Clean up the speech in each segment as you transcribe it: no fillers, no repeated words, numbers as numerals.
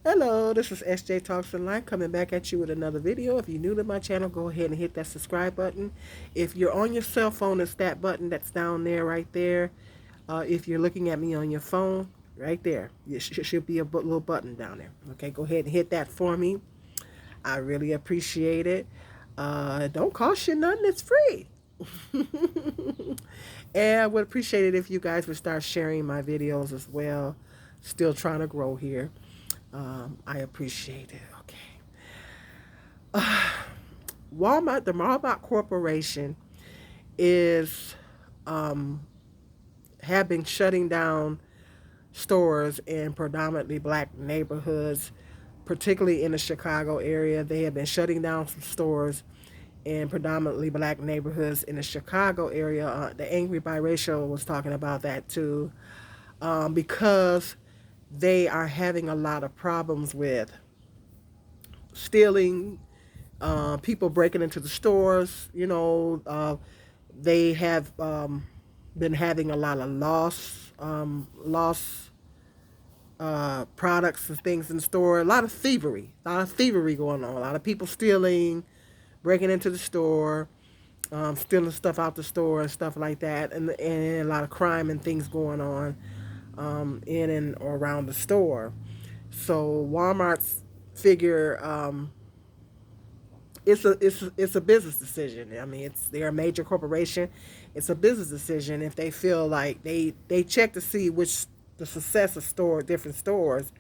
Hello, this is SJ Talks in Life coming back at you with another video. If you're new to my channel, go ahead and hit that subscribe button. If you're on your cell phone, it's that button that's down there right there. If you're looking at me on your phone, right there, it should be a little button down there. Okay, go ahead and hit that for me. I really appreciate it. Don't cost you nothing, it's free. And I would appreciate it if you guys would start sharing my videos as well. Still trying to grow here. I appreciate it. Okay. Walmart, the Walmart Corporation is um, have been shutting down stores in predominantly black neighborhoods, particularly in the Chicago area. They have been shutting down some stores in predominantly black neighborhoods in the Chicago area. The Angry Biracial was talking about that too, because they are having a lot of problems with stealing, people breaking into the stores. They have been having a lot of lost products and things in the store. A lot of thievery going on. A lot of people stealing, breaking into the store, stealing stuff out the store and stuff like that, and a lot of crime and things going on in and around the store. So Walmart's figure, it's a business decision. I mean, they're a major corporation. It's a business decision if they feel like they check to see which the success of different stores.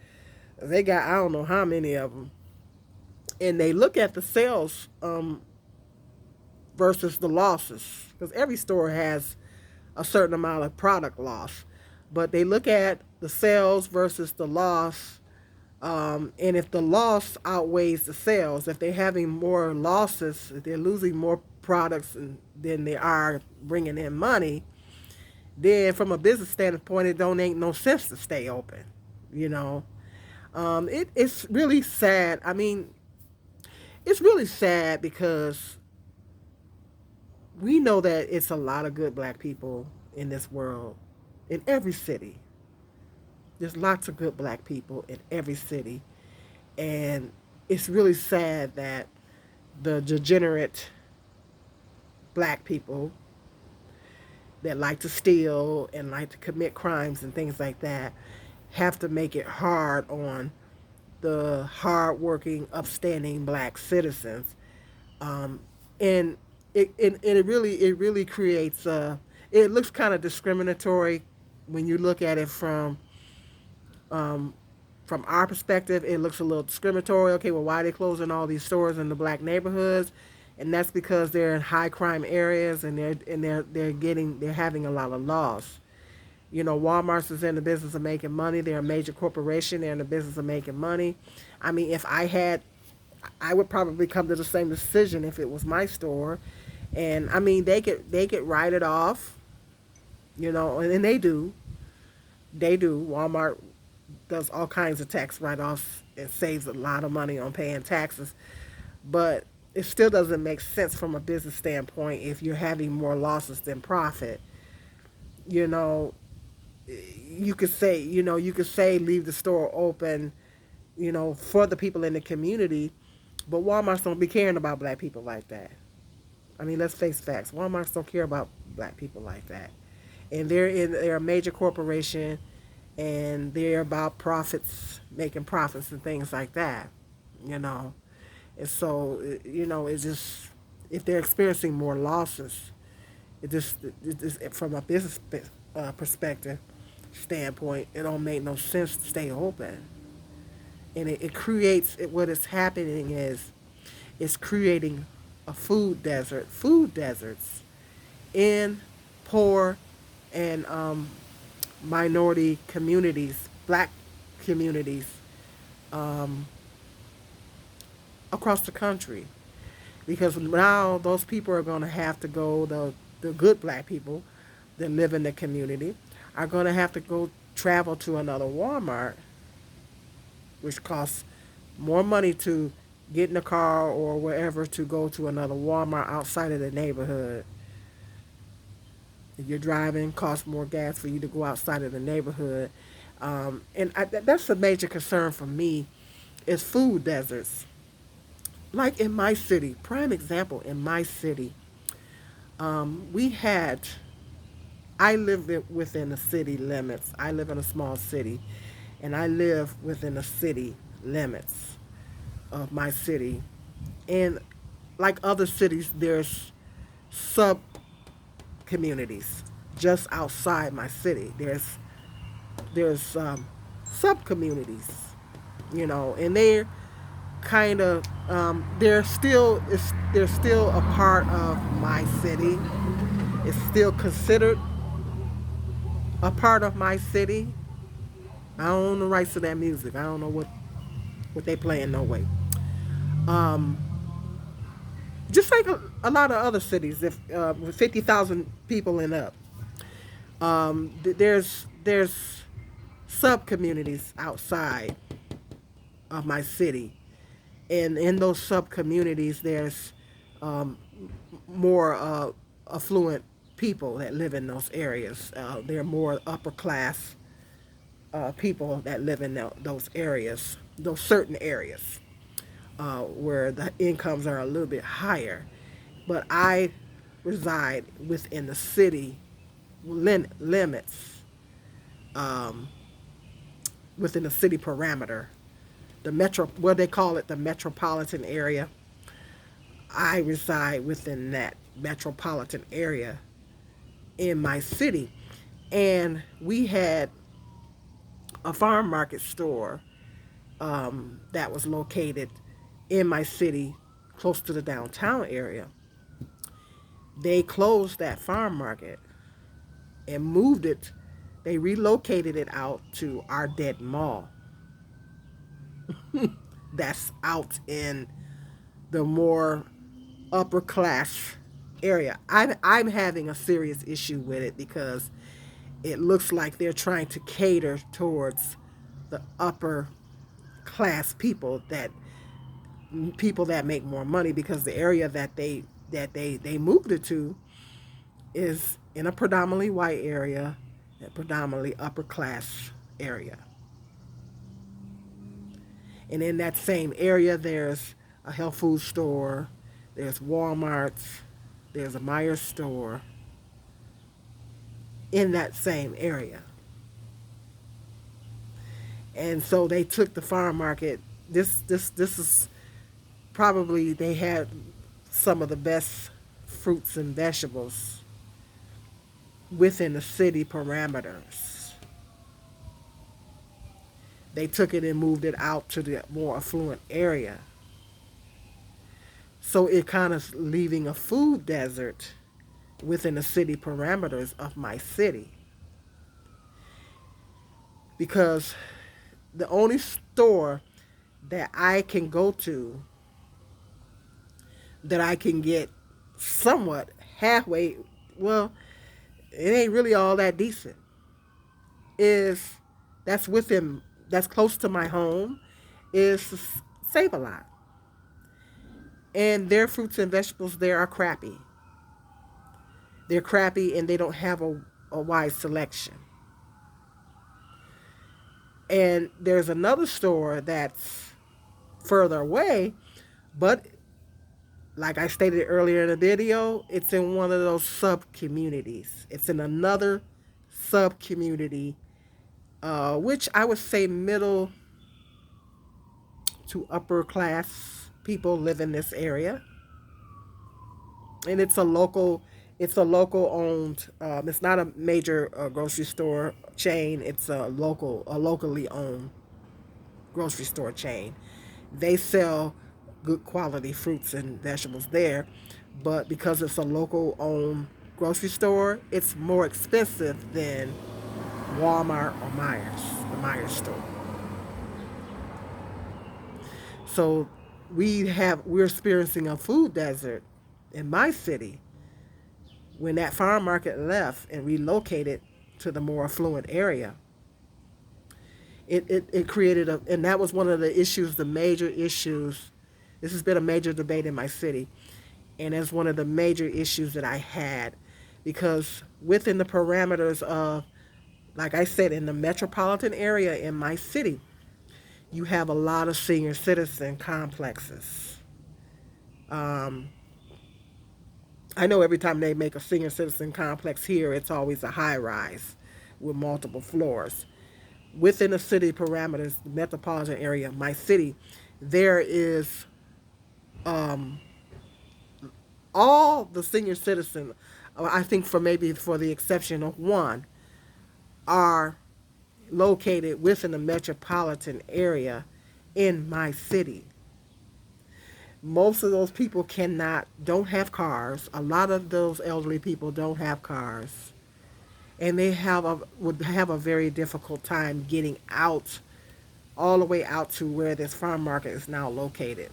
They got I don't know how many of them, and they look at the sales versus the losses because every store has a certain amount of product loss, but they look at the sales versus the loss. And if the loss outweighs the sales, if they're having more losses, if they're losing more products than they are bringing in money, then from a business standpoint, it don't ain't no sense to stay open. You know, it's really sad. I mean, it's really sad because we know that it's a lot of good black people in this world, in every city. There's lots of good black people in every city. And it's really sad that the degenerate black people that like to steal and like to commit crimes and things like that have to make it hard on the hardworking, upstanding black citizens. And it really creates it looks kind of discriminatory when you look at it um, from our perspective. It looks a little discriminatory. Okay, well, why are they closing all these stores in the black neighborhoods? And that's because they're in high crime areas and they're having a lot of loss. Walmart's is in the business of making money. They're a major corporation. They're in the business of making money. I mean, if I would probably come to the same decision if it was my store. And I mean, they could write it off, and they do. They do. Walmart does all kinds of tax write-offs and saves a lot of money on paying taxes, but it still doesn't make sense from a business standpoint if you're having more losses than profit. You know, you could say leave the store open, for the people in the community, but Walmart's don't be caring about black people like that. I mean, let's face facts. Walmart's don't care about black people like that, and they're a major corporation, and they're about profits, making profits and things like that. You know, and so it's just if they're experiencing more losses, it just from a business perspective standpoint, it don't make no sense to stay open, and it creates what is happening is it's creating a food deserts in poor and minority communities, black communities, um, across the country. Because now those people are going to have to go, the good black people that live in the community are going to have to go travel to another Walmart, which costs more money to get in a car or wherever to go to another Walmart outside of the neighborhood. If you're driving, costs more gas for you to go outside of the neighborhood. And that's a major concern for me is food deserts. Like in my city, prime example, in my city, we had, I live within the city limits. I live in a small city, and I live within the city limits of my city. And like other cities, there's sub communities just outside my city. There's sub communities, and kind of they're still a part of my city. It's still considered a part of my city. I don't own the rights to that music. I don't know what they playing, no way. Um, just like a lot of other cities, if with 50,000 people and up, there's sub communities outside of my city, and in those sub communities, there's um, more affluent people that live in those areas. They're more upper class people that live in those areas, those certain areas where the incomes are a little bit higher. But I reside within the city limits, um, within the city parameter, the metro, what they call it, the metropolitan area. I reside within that metropolitan area in my city. And we had a farm market store that was located in my city close to the downtown area. They closed that farm market and moved it, they relocated it out to our dead mall. That's out in the more upper class area. I'm having a serious issue with it because it looks like they're trying to cater towards the upper class people that make more money, because the area that they moved it to is in a predominantly white area, a predominantly upper class area. And in that same area, there's a health food store, there's Walmart's, there's a Myers store in that same area. And so they took the farm market. This is probably, they had some of the best fruits and vegetables within the city parameters. They took it and moved it out to the more affluent area. So it kind of leaving a food desert within the city parameters of my city. Because the only store that I can go to that I can get somewhat halfway, well, it ain't really all that decent, is that's within, that's close to my home, is Save a Lot. And their fruits and vegetables there are crappy. They're crappy and they don't have a wide selection. And there's another store that's further away, but like I stated earlier in the video, it's in one of those sub communities. It's in another sub community, which I would say middle to upper class people live in this area. And it's a local owned, it's not a major grocery store chain. It's a locally owned grocery store chain. They sell good quality fruits and vegetables there, but because it's a local owned grocery store, it's more expensive than Walmart or Myers, the Myers store. So we're experiencing a food desert in my city when that farm market left and relocated to the more affluent area. It created and that was one of the issues, the major issues. This has been a major debate in my city, and it's one of the major issues that I had, because within the parameters of, like I said, in the metropolitan area in my city, you have a lot of senior citizen complexes. Um, I know every time they make a senior citizen complex here, it's always a high rise with multiple floors. Within the city parameters, the metropolitan area, my city, there is um, all the senior citizen, I think for maybe for the exception of one, are located within the metropolitan area in my city. Most of those people don't have cars. A lot of those elderly people don't have cars, and they would have a very difficult time getting out all the way out to where this farm market is now located.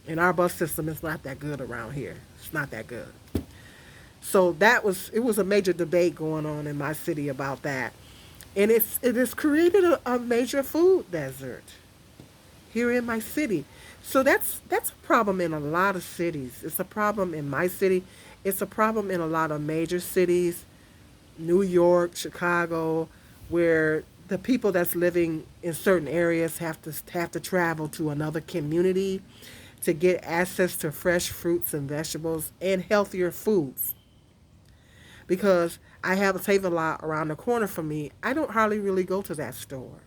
And our bus system is not that good around here. It's not that good. So it was a major debate going on in my city about that. And it has created a major food desert here in my city. So that's a problem in a lot of cities. It's a problem in my city. It's a problem in a lot of major cities, New York, Chicago, where the people that's living in certain areas have to travel to another community to get access to fresh fruits and vegetables and healthier foods. Because I have a Save a Lot around the corner from me, I don't hardly really go to that store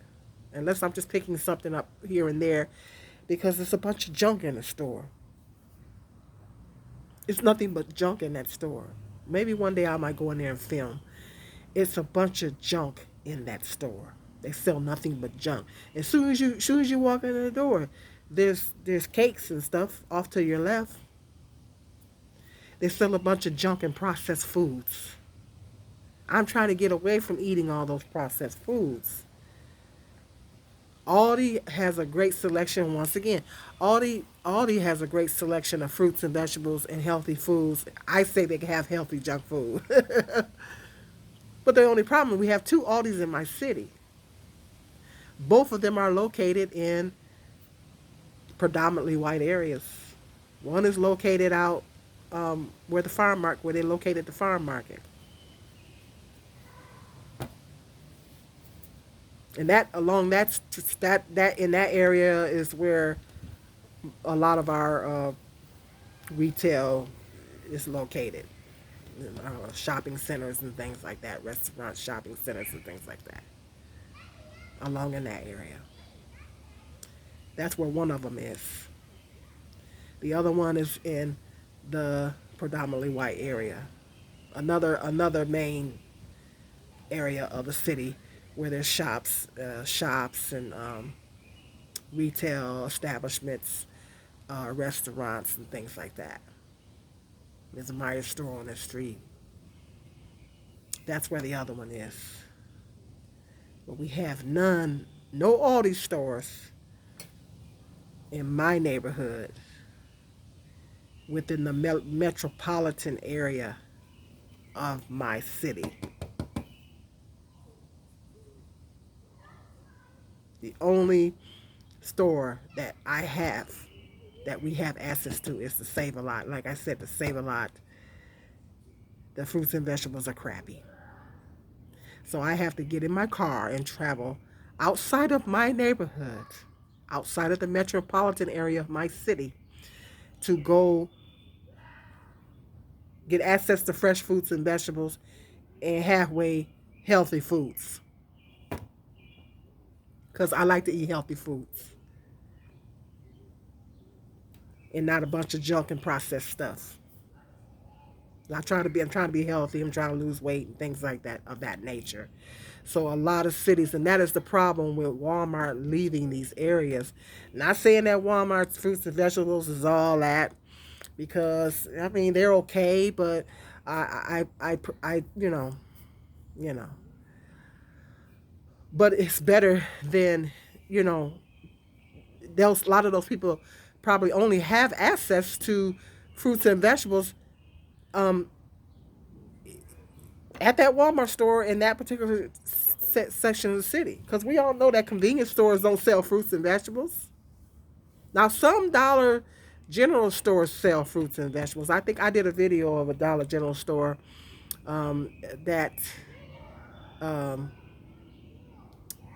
unless I'm just picking something up here and there because there's a bunch of junk in the store. It's nothing but junk in that store. Maybe one day I might go in there and film. It's a bunch of junk in that store. They sell nothing but junk. As soon as you walk in the door, there's cakes and stuff off to your left. They sell a bunch of junk and processed foods. I'm trying to get away from eating all those processed foods. Aldi has a great selection. Once again, Aldi has a great selection of fruits and vegetables and healthy foods. I say they can have healthy junk food. But the only problem, we have two Aldis in my city. Both of them are located in predominantly white areas. One is located out where they located the farm market. And that along that in that area is where a lot of our retail is located. Shopping centers and things like that, restaurants, shopping centers and things like that, along in that area. That's where one of them is. The other one is in the predominantly white area. Another main area of the city where there's shops and retail establishments, restaurants and things like that. There's a Meyer store on the street. That's where the other one is. But we have no Aldi stores in my neighborhood within the metropolitan area of my city. The only store that we have access to is the Save a Lot. Like I said, the Save a Lot, the fruits and vegetables are crappy. So I have to get in my car and travel outside of my neighborhood, outside of the metropolitan area of my city, to go get access to fresh fruits and vegetables and halfway healthy foods. Because I like to eat healthy foods and not a bunch of junk and processed stuff. I'm trying to be healthy. I'm trying to lose weight and things like that of that nature. So a lot of cities, and that is the problem with Walmart leaving these areas. Not saying that Walmart's fruits and vegetables is all that, because I mean they're okay, but I you know, but it's better than you know. A lot of those people probably only have access to fruits and vegetables um, at that Walmart store in that particular section of the city. Because we all know that convenience stores don't sell fruits and vegetables. Now, some Dollar General stores sell fruits and vegetables. I think I did a video of a Dollar General store that um,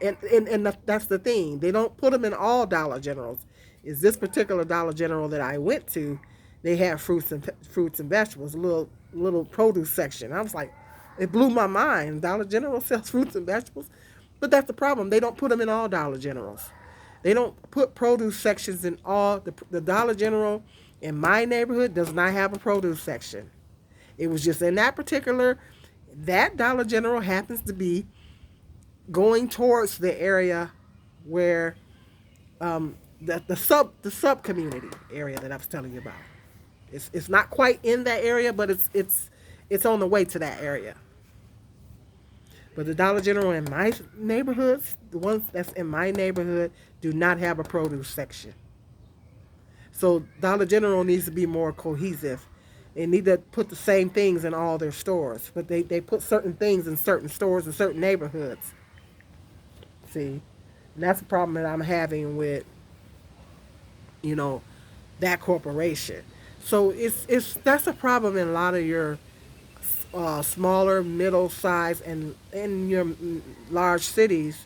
And that's the thing. They don't put them in all Dollar Generals. Is this particular Dollar General that I went to? They have fruits and vegetables, little produce section. I was like, it blew my mind. Dollar General sells fruits and vegetables, but that's the problem. They don't put them in all Dollar Generals. They don't put produce sections in all. The Dollar General in my neighborhood does not have a produce section. It was just in that Dollar General happens to be going towards the area where the sub community area that I was telling you about. It's not quite in that area, but it's on the way to that area. But the Dollar General in my neighborhoods, the ones that's in my neighborhood, do not have a produce section. So Dollar General needs to be more cohesive. They need to put the same things in all their stores, but they put certain things in certain stores in certain neighborhoods. See, and that's the problem that I'm having with, you know, that corporation. So it's that's a problem in a lot of your smaller, middle size, and in your large cities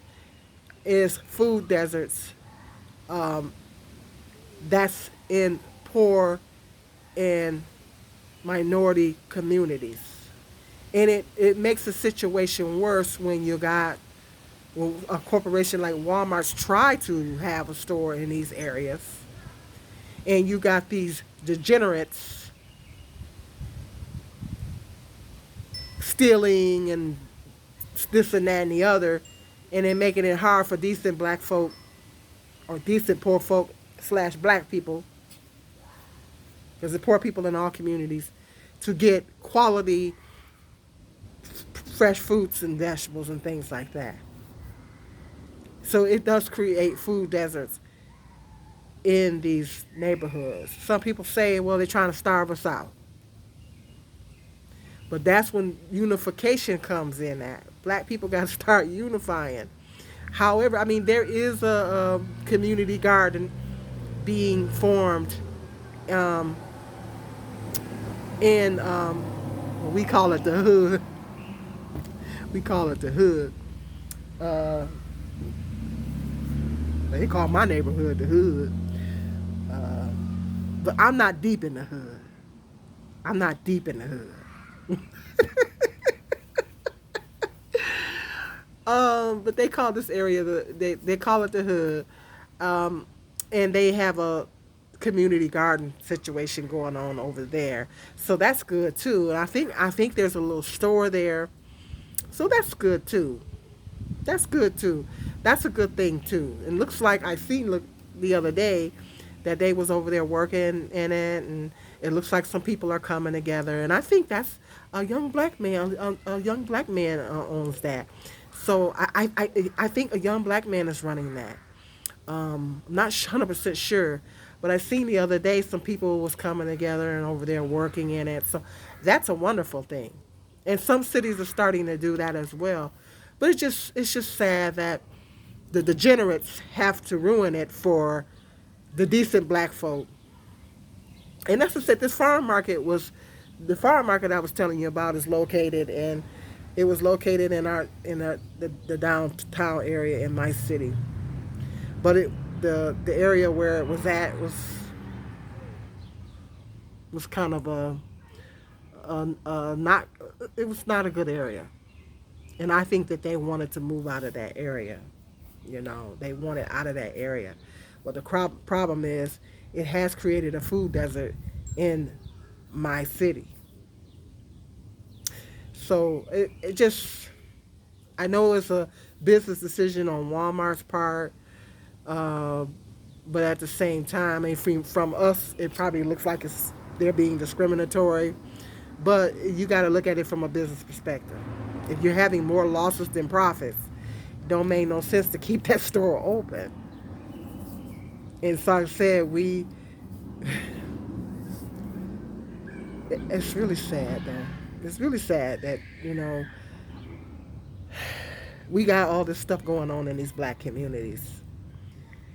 is food deserts. Um, that's in poor and minority communities, and it makes the situation worse when you got when a corporation like Walmart's try to have a store in these areas, and you got these degenerates stealing and this and that and the other, and then making it hard for decent black folk or decent poor folk slash black people, because the poor people in all communities, to get quality fresh fruits and vegetables and things like that. So it does create food deserts in these neighborhoods. Some people say, well, they're trying to starve us out. But that's when unification comes in at. Black people got to start unifying. However, I mean, there is a community garden being formed um, in, we call it the hood. We call it the hood. Uh, they call my neighborhood the hood. Uh, but I'm not deep in the hood. I'm not deep in the hood. But they call this area they call it the hood, and they have a community garden situation going on over there. So that's good too. And I think there's a little store there, so that's good too. That's good too. That's a good thing too. And looks like I seen the other day that they was over there working in it, and it looks like some people are coming together. And I think that's a young black man. A young black man owns that. So I think a young black man is running that. I'm not 100% sure, but I seen the other day some people was coming together and over there working in it. So that's a wonderful thing, and some cities are starting to do that as well. But it's just sad that the degenerates have to ruin it for the decent black folk. And that's what I said. The farm market I was telling you about is located in. It was located in the downtown area in my city, but the area where it was at was kind of a not it was not a good area, and I think that they wanted to move out of that area. They wanted out of that area, but the problem is it has created a food desert in my city. So it just, I know it's a business decision on Walmart's part, uh, but at the same time, I mean, from us, it probably looks like they're being discriminatory. But you got to look at it from a business perspective. If you're having more losses than profits, it don't make no sense to keep that store open. And so I said, it's really sad, man. It's really sad that we got all this stuff going on in these black communities,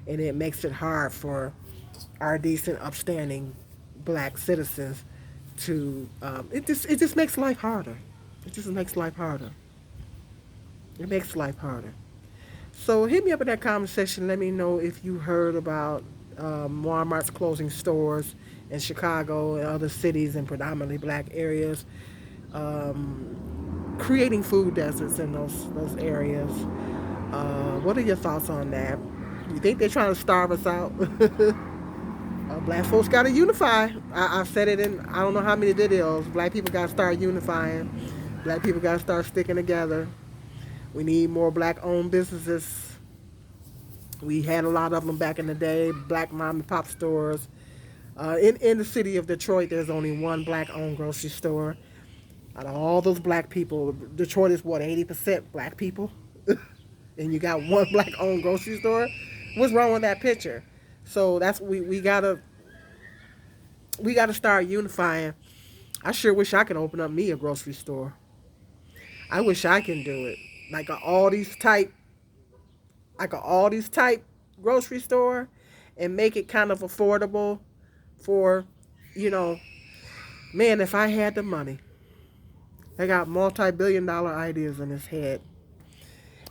and it makes it hard for our decent, upstanding black citizens to. It just makes life harder. It just makes life harder. It makes life harder. So hit me up in that comment section. Let me know if you heard about Walmart's closing stores in Chicago and other cities in predominantly black areas, creating food deserts in those areas. What are your thoughts on that? You think they're trying to starve us out? Black folks got to unify. I've said it in I don't know how many videos. Black people got to start unifying. Black people got to start sticking together. We need more black-owned businesses. We had a lot of them back in the day, black mom and pop stores. In the city of Detroit, there's only one black-owned grocery store. Out of all those black people, Detroit is what, 80% black people? And you got one black-owned grocery store? What's wrong with that picture? So that's we gotta start unifying. I sure wish I could open up me a grocery store. I wish I can do it. Like a all these type grocery store and make it kind of affordable for, you know, man, if I had the money. I got multi-billion-dollar ideas in his head.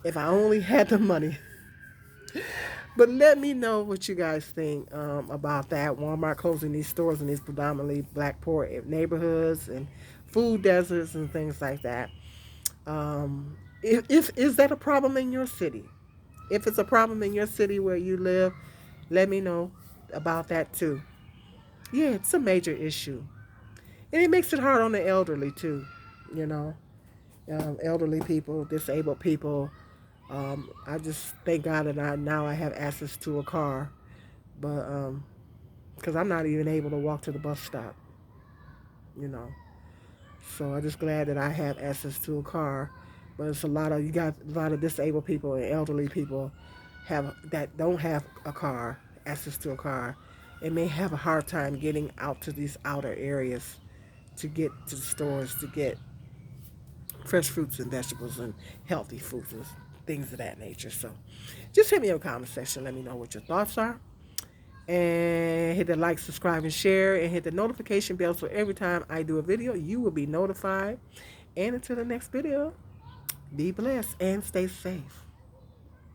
If I only had the money. But let me know what you guys think about that. Walmart closing these stores in these predominantly black poor neighborhoods and food deserts and things like that. If is that a problem in your city? If it's a problem in your city where you live, let me know about that too. Yeah, it's a major issue. And it makes it hard on the elderly too, you know. Elderly people, disabled people. I just thank God that now I have access to a car, but because I'm not even able to walk to the bus stop, you know. So I'm just glad that I have access to a car. But it's you got a lot of disabled people and elderly people that don't have a car, access to a car, and may have a hard time getting out to these outer areas to get to the stores to get fresh fruits and vegetables and healthy foods and things of that nature. So just hit me in the comment section. Let me know what your thoughts are. And hit the like, subscribe, and share, and hit the notification bell so every time I do a video, you will be notified. And until the next video, be blessed and stay safe.